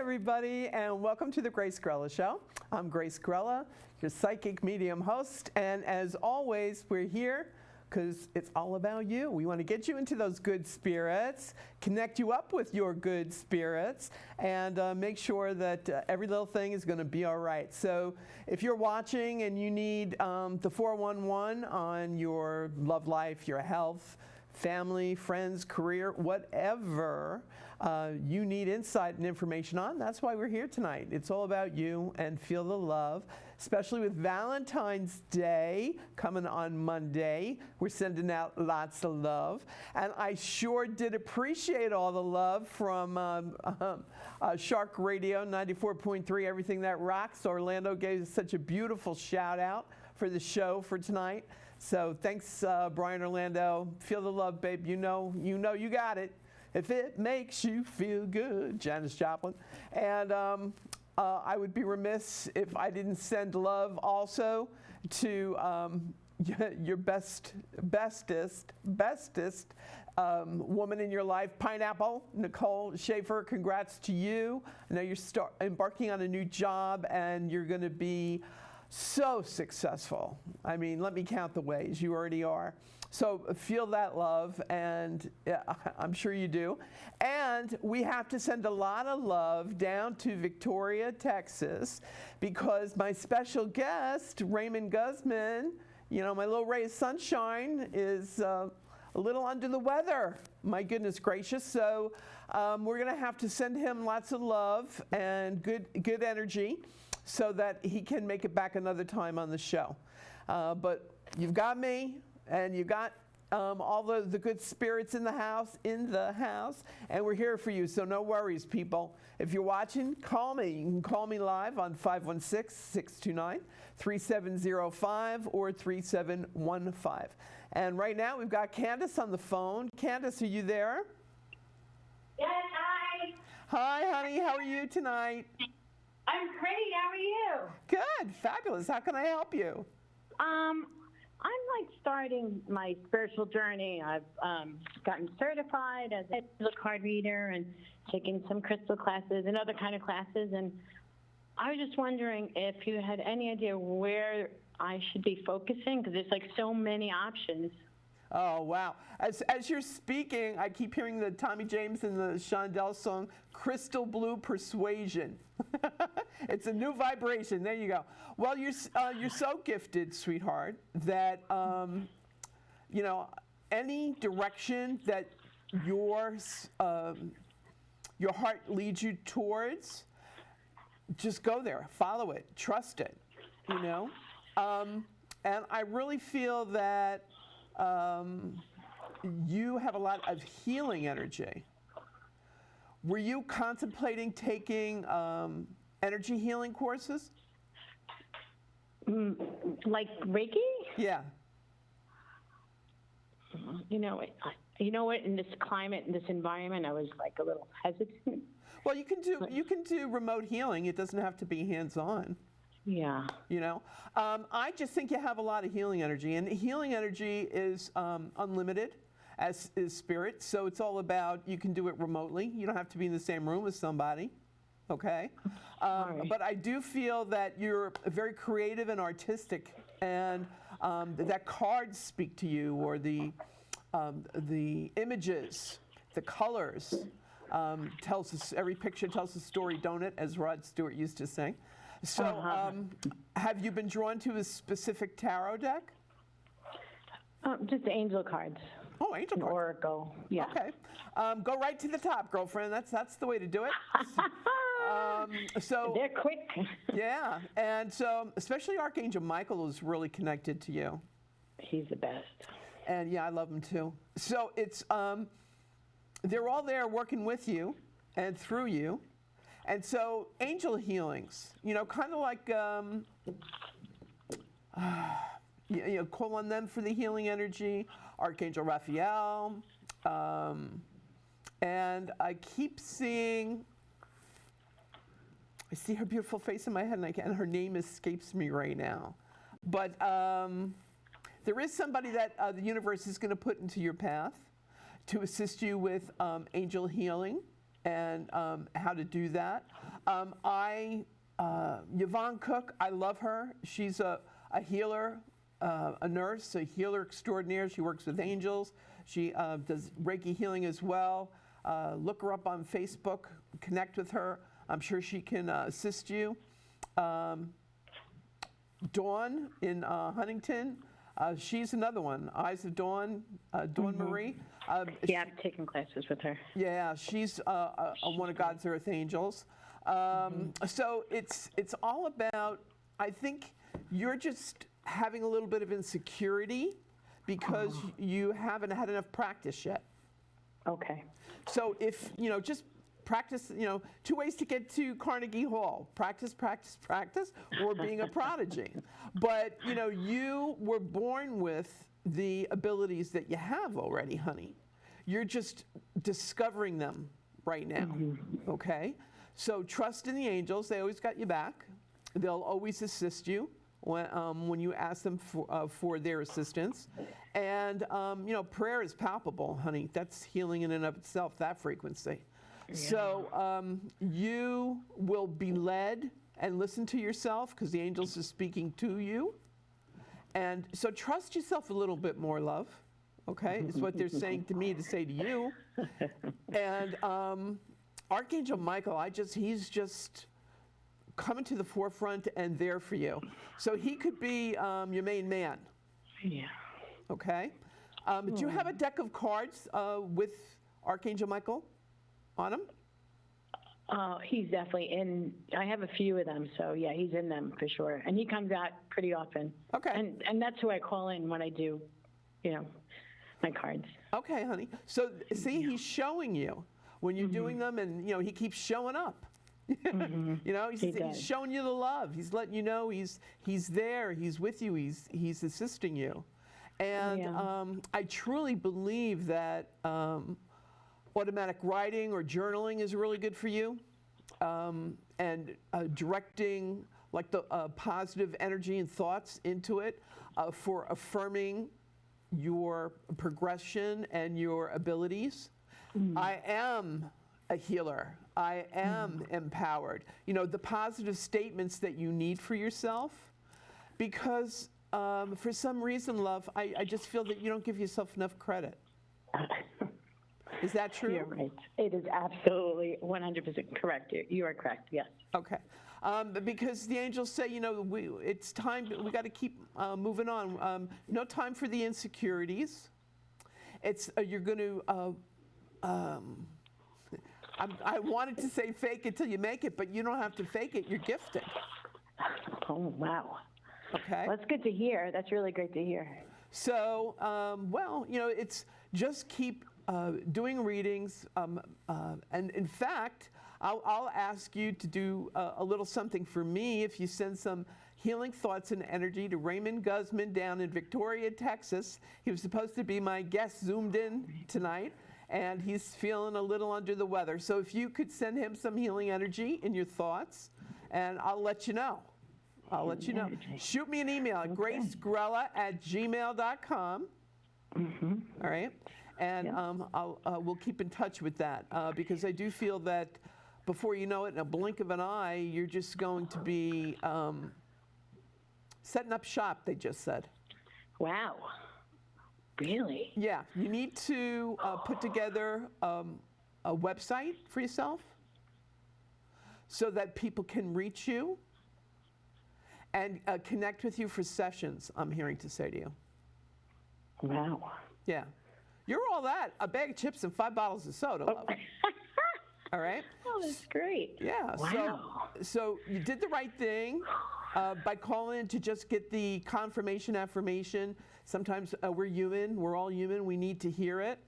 everybody, and welcome to the Grace Grella Show. I'm Grace Grella, your psychic medium host, and as always, we're here because it's all about you. We want to get you into those good spirits, connect you up with your good spirits, and make sure that every little thing is going to be all right. So if you're watching and you need the 411 on your love life, your health, family, friends, career, whatever you need insight and information on, that's why we're here tonight. It's all about you and feel the love, especially with Valentine's Day coming on Monday. We're sending out lots of love. And I sure did appreciate all the love from Shark Radio 94.3, Everything That Rocks. Orlando gave us such a beautiful shout out for the show for tonight. So thanks, Brian Orlando. Feel the love, babe. You know you got it. If it makes you feel good, Janis Joplin. And I would be remiss if I didn't send love also to your bestest woman in your life, Pineapple, Nicole Schaefer. Congrats to you. I know you're embarking on a new job and you're going to be so successful. I mean, let me count the ways. You already are. So feel that love, and I'm sure you do. And we have to send a lot of love down to Victoria, Texas, because my special guest, Raymond Guzman, you know, my little ray of sunshine, is a little under the weather. My goodness gracious. So we're going to have to send him lots of love and good energy so that he can make it back another time on the show. But you've got me, and you got all the good spirits in the house, and we're here for you, so no worries, people. If you're watching, call me. You can call me live on 516-629-3705 or 3715. And right now, we've got Candace on the phone. Candace, are you there? Yes, hi. Hi, honey. How are you tonight? I'm great. How are you? Good. Fabulous. How can I help you? I'm like starting my spiritual journey. I've gotten certified as a card reader and taken some crystal classes and other kind of classes. And I was just wondering if you had any idea where I should be focusing, because there's like so many options. Oh, wow. As you're speaking, I keep hearing the Tommy James and the Shondell song, Crystal Blue Persuasion. It's a new vibration. There you go. Well, you're so gifted, sweetheart, that, you know, any direction that your heart leads you towards, just go there. Follow it. Trust it, you know. And I really feel that you have a lot of healing energy. Were you contemplating taking energy healing courses? Like Reiki? Yeah. You know what? In this climate, in this environment, I was like a little hesitant. Well, you can do remote healing. It doesn't have to be hands-on. Yeah. You know, I just think you have a lot of healing energy, and healing energy is unlimited, as is spirit. So it's all about, you can do it remotely. You don't have to be in the same room as somebody. Okay. Right. But I do feel that you're very creative and artistic, and that cards speak to you, or the images, the colors, tells us, every picture tells a story, don't it? As Rod Stewart used to sing. So have you been drawn to a specific tarot deck? Just the angel cards. Oh, angel cards. Oracle, yeah. Okay. Go right to the top, girlfriend. That's the way to do it. So they're quick. Yeah, and so especially Archangel Michael is really connected to you. He's the best. And yeah, I love him too. So it's they're all there working with you and through you. And so angel healings, you know, kind of like you know, call on them for the healing energy. Archangel Raphael, and I keep seeing. I see her beautiful face in my head, and her name escapes me right now. But there is somebody that the universe is going to put into your path to assist you with angel healing and how to do that. Yvonne Cook, I love her. She's a healer, a nurse, a healer extraordinaire. She works with angels. She does Reiki healing as well. Look her up on Facebook, connect with her. I'm sure she can assist you. Dawn in Huntington, she's another one. Eyes of Dawn, Dawn Marie. Yeah, I've taken classes with her. Yeah, she's one of God's earth angels. So it's all about, I think you're just having a little bit of insecurity because you haven't had enough practice yet. Okay. So if, just practice, 2 ways to get to Carnegie Hall: practice, practice, practice, or being a prodigy. But, you were born with the abilities that you have already, honey. You're just discovering them right now, okay? So trust in the angels. They always got you back. They'll always assist you when you ask them for their assistance. And, prayer is palpable, honey. That's healing in and of itself, that frequency. Yeah. So you will be led and listen to yourself because the angels are speaking to you. And so trust yourself a little bit more, love. Okay, is what they're saying to me to say to you. And Archangel Michael, he's just coming to the forefront and there for you. So he could be your main man. Yeah. Okay. Do you have a deck of cards with Archangel Michael on them? He's definitely in. I have a few of them, so yeah, he's in them for sure. And he comes out pretty often. Okay. And that's who I call in when I do, my cards. Okay, honey. So see, he's showing you when you're doing them, and he keeps showing up. He's showing you the love. He's letting you know he's there. He's with you. He's assisting you. And I truly believe that automatic writing or journaling is really good for you, and directing like the positive energy and thoughts into it for affirming your progression and your abilities. I am a healer. I am empowered. The positive statements that you need for yourself, because for some reason, love, I just feel that you don't give yourself enough credit. Is that true? You're right. It is absolutely 100% correct. You are correct, yes. Okay. Because the angels say, it's time, we got to keep moving on. No time for the insecurities. You're going to, I wanted to say fake it till you make it, but you don't have to fake it. You're gifted. Oh, wow. Okay. Well, that's good to hear. That's really great to hear. So, it's just keep doing readings. And in fact, I'll ask you to do a little something for me if you send some healing thoughts and energy to Raymond Guzman down in Victoria, Texas. He was supposed to be my guest, zoomed in tonight, and he's feeling a little under the weather. So if you could send him some healing energy in your thoughts, and I'll let you know. Shoot me an email at gracegrella@gmail.com. All right? And we'll keep in touch with that because I do feel that before you know it, in a blink of an eye, you're just going to be setting up shop, they just said. Wow. Really? Yeah. You need to put together a website for yourself so that people can reach you and connect with you for sessions, I'm hearing to say to you. Wow. Yeah. You're all that, a bag of chips and 5 bottles of soda, love. All right? Oh, that's great. Yeah. Wow. So you did the right thing by calling in to just get the confirmation affirmation. Sometimes we're human. We're all human. We need to hear it.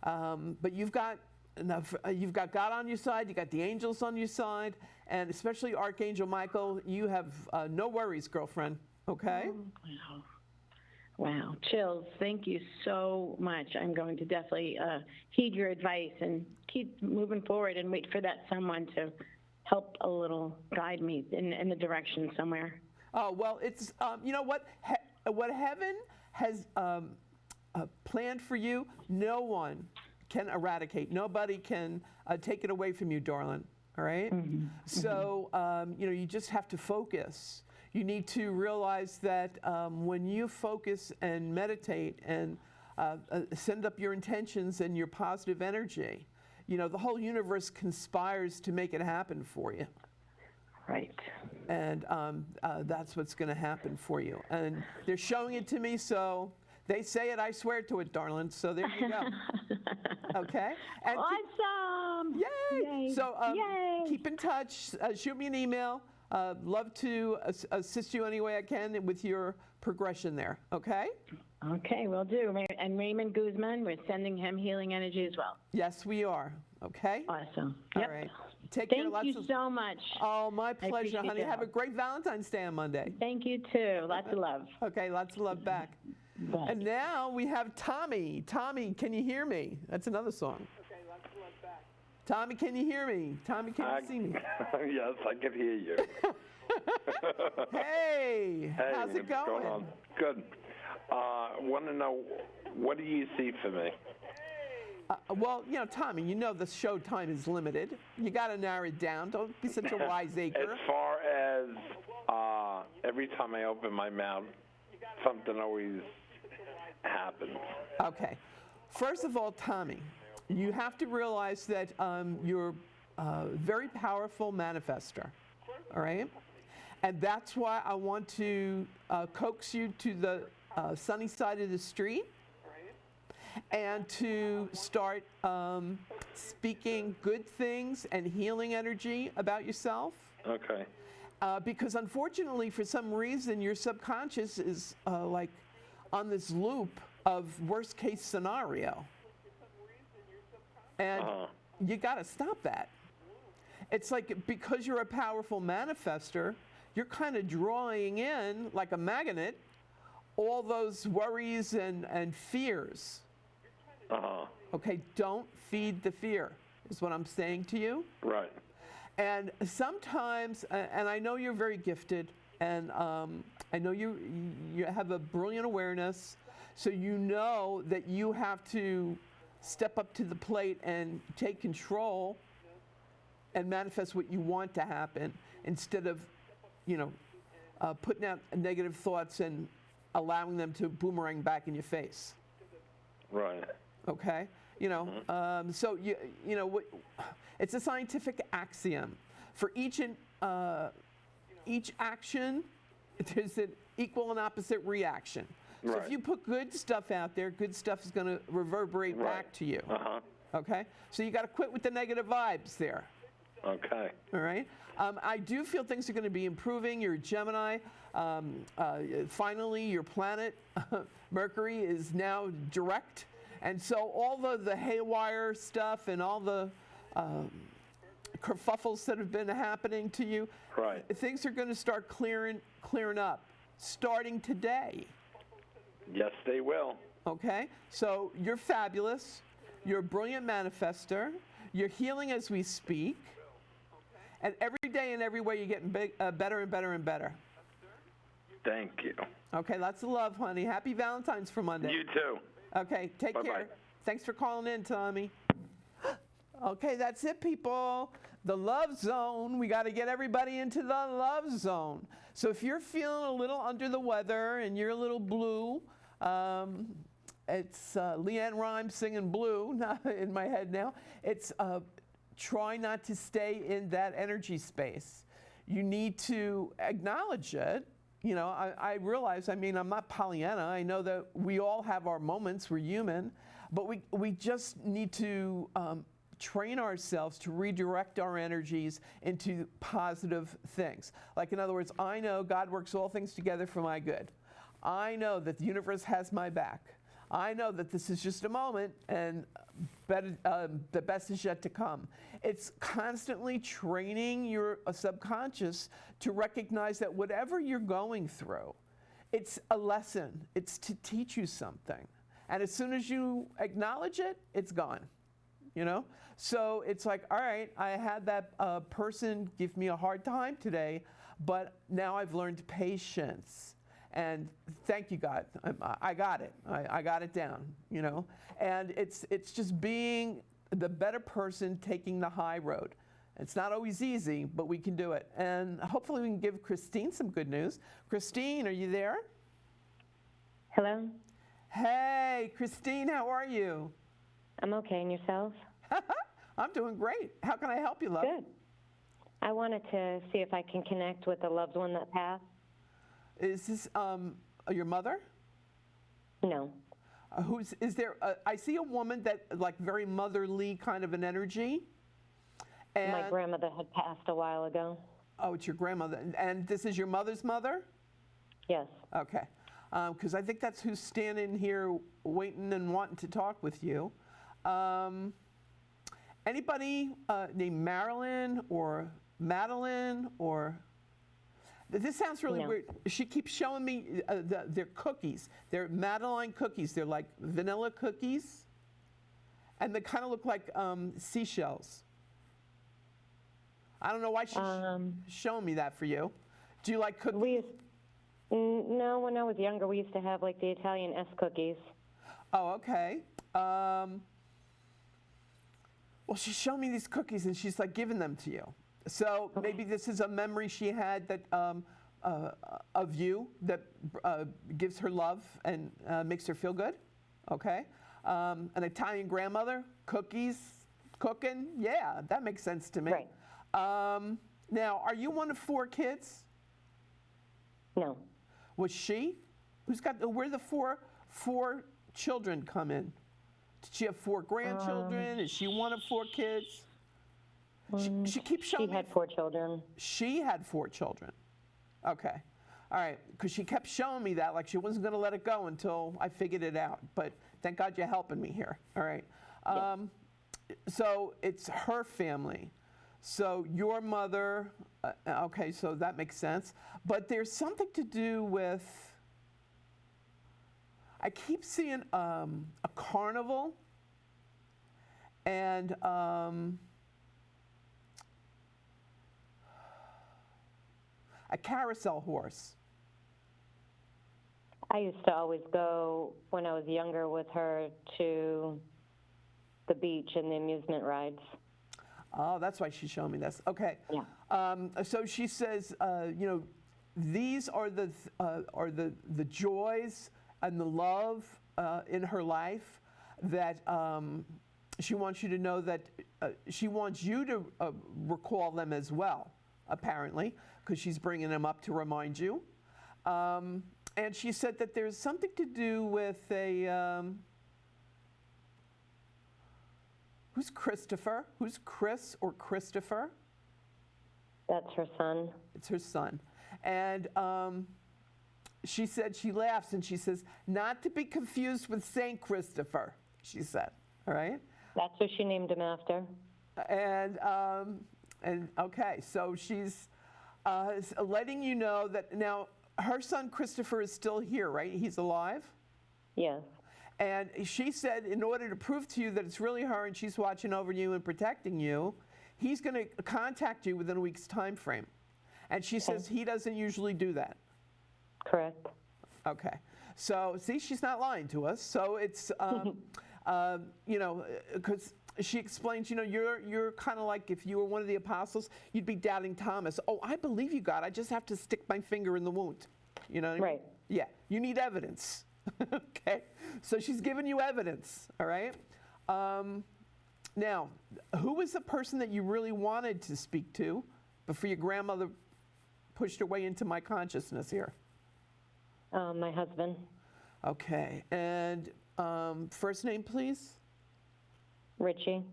But you've got enough. You've got God on your side. You got the angels on your side, and especially Archangel Michael. You have no worries, girlfriend. Okay. Oh, wow. Wow, chills. Thank you so much. I'm going to definitely heed your advice and keep moving forward and wait for that someone to help a little guide me in the direction somewhere. Oh, well, it's, you know what? What heaven has planned for you, no one can eradicate. Nobody can take it away from you, darling. All right? So, you just have to focus. You need to realize that when you focus and meditate and send up your intentions and your positive energy, the whole universe conspires to make it happen for you. Right. And that's what's going to happen for you. And they're showing it to me, so they say it, I swear to it, darling. So there you go. Okay? And Awesome! Yay! So Yay! keep in touch. Shoot me an email. Love to assist you any way I can with your progression there. Okay? Okay, will do. And Raymond Guzman, we're sending him healing energy as well. Yes, we are. Okay? Awesome. All Yep. right. Take care. Thank you so much. Oh, my pleasure, appreciate honey. your Have a help. great Valentine's Day on Monday. Thank you too. Lots of love. Okay, lots of love back. Bye. And now we have Tommy. Tommy, can you hear me? That's another song. Okay, lots of love back. Tommy, can you hear me? Tommy, can you see me? Yes, I can hear you. Hey, Hey, how's it what's going? on? Good. Want to know, what do you see for me? Well, Tommy, the show time is limited. You got to narrow it down. Don't be such a wiseacre. As far as every time I open my mouth, something always happens. Okay. First of all, Tommy, you have to realize that you're a very powerful manifester, all right? And that's why I want to coax you to the sunny side of the street and to start speaking good things and healing energy about yourself. Okay. Because unfortunately, for some reason, your subconscious is like on this loop of worst case scenario. And you got to stop that. It's like, because you're a powerful manifester, you're kind of drawing in, like a magnet, all those worries and fears. Okay, don't feed the fear, is what I'm saying to you. Right. And sometimes, and I know you're very gifted, and I know you have a brilliant awareness, so you know that you have to step up to the plate and take control and manifest what you want to happen, instead of, putting out negative thoughts and allowing them to boomerang back in your face. Right. Okay? So it's a scientific axiom. For each action, there's an equal and opposite reaction. So Right. if you put good stuff out there, good stuff is going to reverberate back to you. Okay? So you got to quit with the negative vibes there. Okay. All right. I do feel things are going to be improving. You're a Gemini. Finally, your planet, Mercury, is now direct. And so all the haywire stuff and all the kerfuffles that have been happening to you, Right. things are going to start clearing up, starting today. Yes, they will. Okay? So you're fabulous. You're a brilliant manifester. You're healing as we speak. And every day and every way you're getting better and better and better. Thank you. Okay, lots of love, honey. Happy Valentine's for Monday. You too. Okay, take Bye-bye. care. Thanks for calling in, Tommy. Okay, that's it, people. The love zone. We got to get everybody into the love zone. So if you're feeling a little under the weather and you're a little blue, it's Leanne Rimes singing Blue in my head now. It's try not to stay in that energy space. You need to acknowledge it. I realize, I'm not Pollyanna. I know that we all have our moments. We're human. But we just need to train ourselves to redirect our energies into positive things. Like, in other words, I know God works all things together for my good. I know that the universe has my back. I know that this is just a moment, and the best is yet to come. It's constantly training your subconscious to recognize that whatever you're going through, it's a lesson. It's to teach you something. And as soon as you acknowledge it, it's gone. So it's like, all right, I had that person give me a hard time today, but now I've learned patience. And thank you, God. I got it. I got it down, you know. And it's just being the better person, taking the high road. It's not always easy, but we can do it. And hopefully we can give Christine some good news. Christine, are you there? Hello? Hey, Christine, how are you? I'm okay, and yourself? I'm doing great. How can I help you, love? Good. I wanted to see if I can connect with a loved one that passed. Is this your mother? No. Is there, I see a woman that, like, very motherly kind of an energy. And, My grandmother had passed a while ago. oh, it's your grandmother. And this is your mother's mother? Yes. Okay. Because I think that's who's standing here waiting and wanting to talk with you. Anybody named Marilyn or Madeline or... This sounds really No. weird. She keeps showing me their cookies. They're Madeline cookies. They're like vanilla cookies. And they kind of look like seashells. I don't know why she's showing me that for you. Do you like cookies? No, when I was younger, we used to have like the Italian S cookies. Oh, okay. Well, she's showing me these cookies and she's like giving them to you. So maybe this is a memory she had that of you that gives her love and makes her feel good. Okay. An Italian grandmother, cookies, cooking. Yeah, that makes sense to me. Right. Now, are you one of 4 kids? No. Was she? Where the four children come in? Did she have 4 grandchildren? Is she one of 4 kids? She keeps showing me. She had 4 children. She had 4 children. Okay. All right. Because she kept showing me that, like she wasn't going to let it go until I figured it out. But thank God you're helping me here. All right. Yeah. So it's her family. So your mother, okay, so that makes sense. But there's something to do with, I keep seeing a carnival and a carousel horse. I used to always go, when I was younger, with her to the beach and the amusement rides. Oh, that's why she's showing me this. Okay. Yeah. So she says, you know, these are the joys and the love in her life that she wants you to know that she wants you to recall them as well, apparently, because she's bringing them up to remind you. And she said that there's something to do with a... who's Christopher? Who's Chris or Christopher? That's her son. It's her son. And she said, she laughs and she says, not to be confused with Saint Christopher, she said. All right? That's who she named him after. And okay, so she's letting you know that now her son Christopher is still here, right? He's alive? Yes. And she said, in order to prove to you that it's really her and she's watching over you and protecting you, he's going to contact you within a week's time frame. And she says he doesn't usually do that. Correct. Okay. So, see, she's not lying to us. So it's, you know, because she explains, you know, you're kind of like if you were one of the apostles, you'd be doubting Thomas. Oh, I believe you, God. I just have to stick my finger in the wound. You know what I mean? Right. Yeah. You need evidence. Okay. So she's giving you evidence. All right. Now, who was the person that you really wanted to speak to before your grandmother pushed her way into my consciousness here? My husband. Okay. And first name, please? Richie.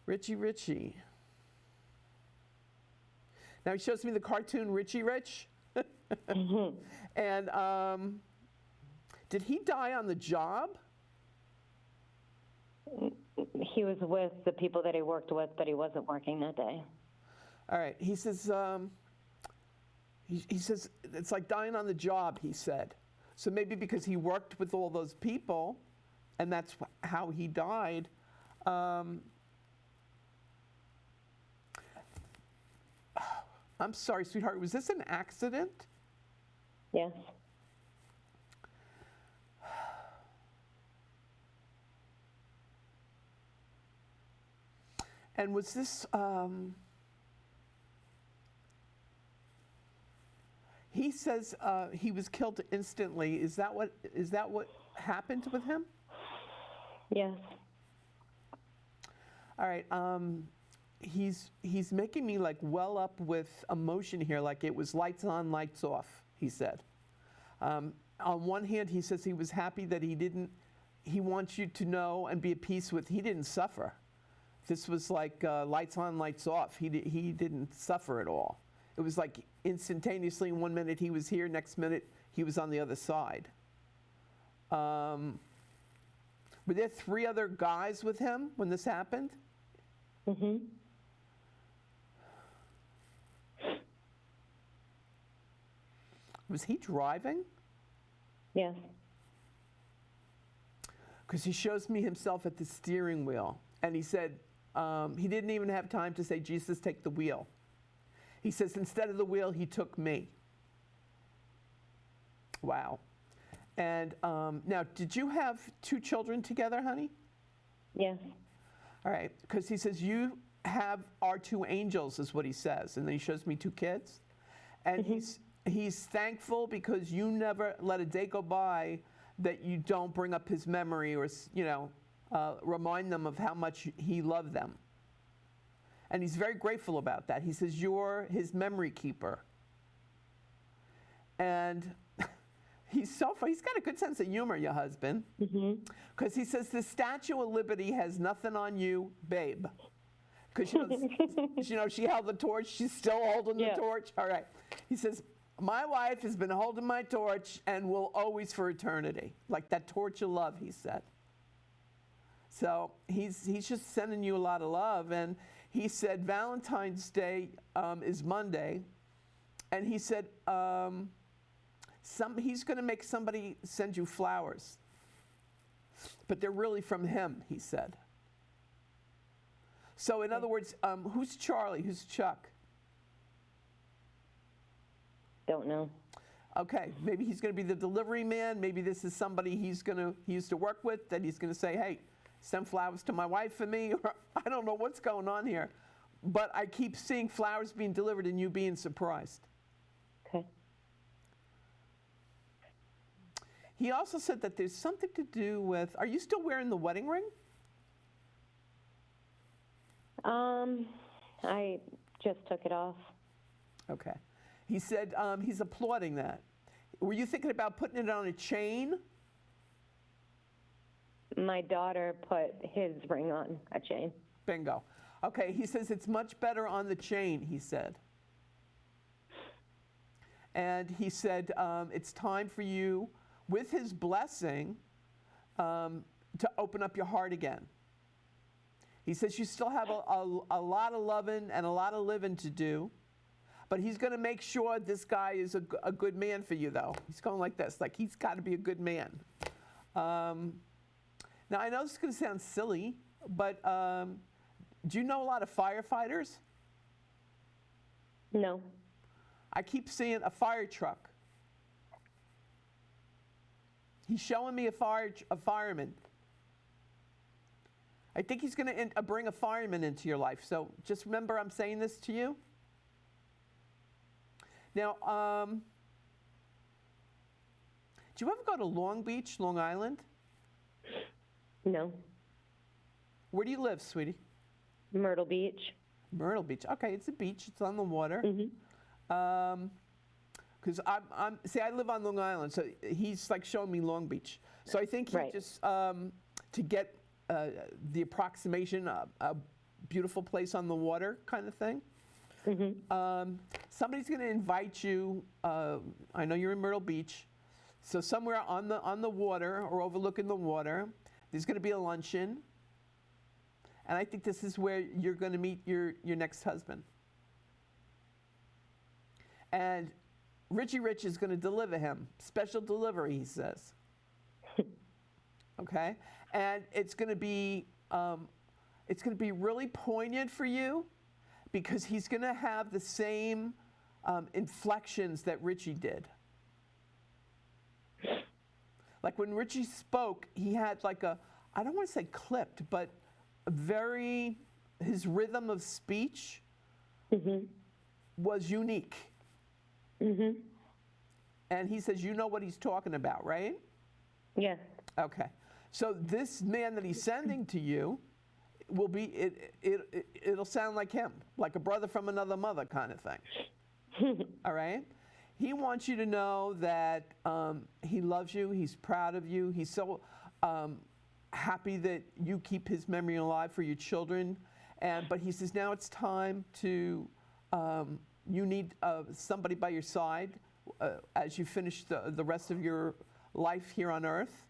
Richie. Now he shows me the cartoon Richie Rich. Mm-hmm. And did he die on the job? He was with the people that he worked with, but he wasn't working that day. All right. He says, he says it's like dying on the job, he said. So maybe because he worked with all those people, and that's how he died. I'm sorry, sweetheart. Was this an accident? Yes. And was this, he says he was killed instantly. Is that what happened with him? Yes. All right. He's making me like well up with emotion here, like it was lights on, lights off, he said. On one hand, he says he was happy that he wants you to know and be at peace with, he didn't suffer. This was like lights on, lights off. He didn't suffer at all. It was like instantaneously, 1 minute he was here, next minute he was on the other side. Were there 3 other guys with him when this happened? Mhm. Was he driving? Yes. Because he shows me himself at the steering wheel. And he said he didn't even have time to say, Jesus, take the wheel. He says, instead of the wheel, he took me. Wow. And now, did you have 2 children together, honey? Yes. All right. Because he says, you have our 2 angels, is what he says. And then he shows me 2 kids. And he's thankful because you never let a day go by that you don't bring up his memory or, remind them of how much he loved them. And he's very grateful about that. He says, you're his memory keeper. And he's so funny. He's got a good sense of humor, your husband. Because he says, the Statue of Liberty has nothing on you, babe. Because, she held the torch. She's still holding the torch. All right. He says, my wife has been holding my torch and will always for eternity. Like that torch of love, he said. So he's just sending you a lot of love. And he said Valentine's Day is Monday. And he said he's going to make somebody send you flowers. But they're really from him, he said. So in other words, who's Charlie? Who's Chuck? Don't know. Okay, maybe he's going to be the delivery man. Maybe this is somebody he used to work with that he's going to say, hey, send flowers to my wife for me. Or I don't know what's going on here. But I keep seeing flowers being delivered and you being surprised. Okay. He also said that there's something to do with, are you still wearing the wedding ring? I just took it off. Okay. He said he's applauding that. Were you thinking about putting it on a chain? My daughter put his ring on a chain. Bingo. Okay, he says it's much better on the chain, he said. And he said it's time for you, with his blessing, to open up your heart again. He says you still have a lot of loving and a lot of living to do, but he's going to make sure this guy is a good man for you, though. He's going like this, like he's got to be a good man. Now, I know this is going to sound silly, but do you know a lot of firefighters? No. I keep seeing a fire truck. He's showing me a fireman. I think he's going to bring a fireman into your life. So just remember I'm saying this to you. Now, did you ever go to Long Beach, Long Island? No. Where do you live, sweetie? Myrtle Beach. Myrtle Beach. Okay, it's a beach. It's on the water. Because I live on Long Island, so he's like showing me Long Beach. So I think he just, to get the approximation, a beautiful place on the water kind of thing. Somebody's going to invite you, I know you're in Myrtle Beach, so somewhere on the water or overlooking the water, there's going to be a luncheon. And I think this is where you're going to meet your next husband. And Richie Rich is going to deliver him. Special delivery, he says. Okay? And it's going to be really poignant for you because he's going to have the same inflections that Richie did. Like when Richie spoke, he had like I don't want to say clipped, but a very his rhythm of speech Mhm. was unique. Mhm. And he says, you know what he's talking about, right? Yes. Okay. So this man that he's sending to you will be, it'll sound like him, like a brother from another mother kind of thing. All right? He wants you to know that he loves you, he's proud of you, he's so happy that you keep his memory alive for your children. But he says now it's time to, you need somebody by your side as you finish the rest of your life here on earth.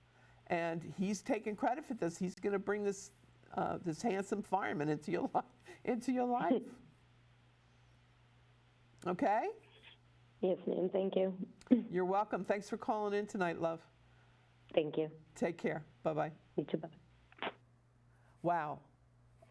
And he's taking credit for this. He's going to bring this this handsome fireman into your life. Okay? Yes, ma'am. Thank you. You're welcome. Thanks for calling in tonight, love. Thank you. Take care. Bye-bye. You too. Bye. Wow.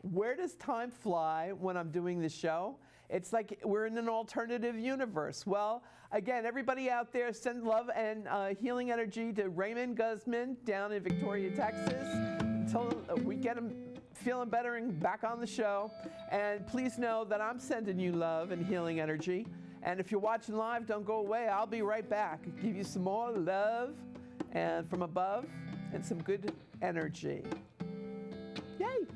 Where does time fly when I'm doing this show? It's like we're in an alternative universe. Well, again, everybody out there, send love and healing energy to Raymond Guzman down in Victoria, Texas, until we get him feeling better and back on the show. And please know that I'm sending you love and healing energy. And if you're watching live, don't go away. I'll be right back. Give you some more love and from above and some good energy. Yay!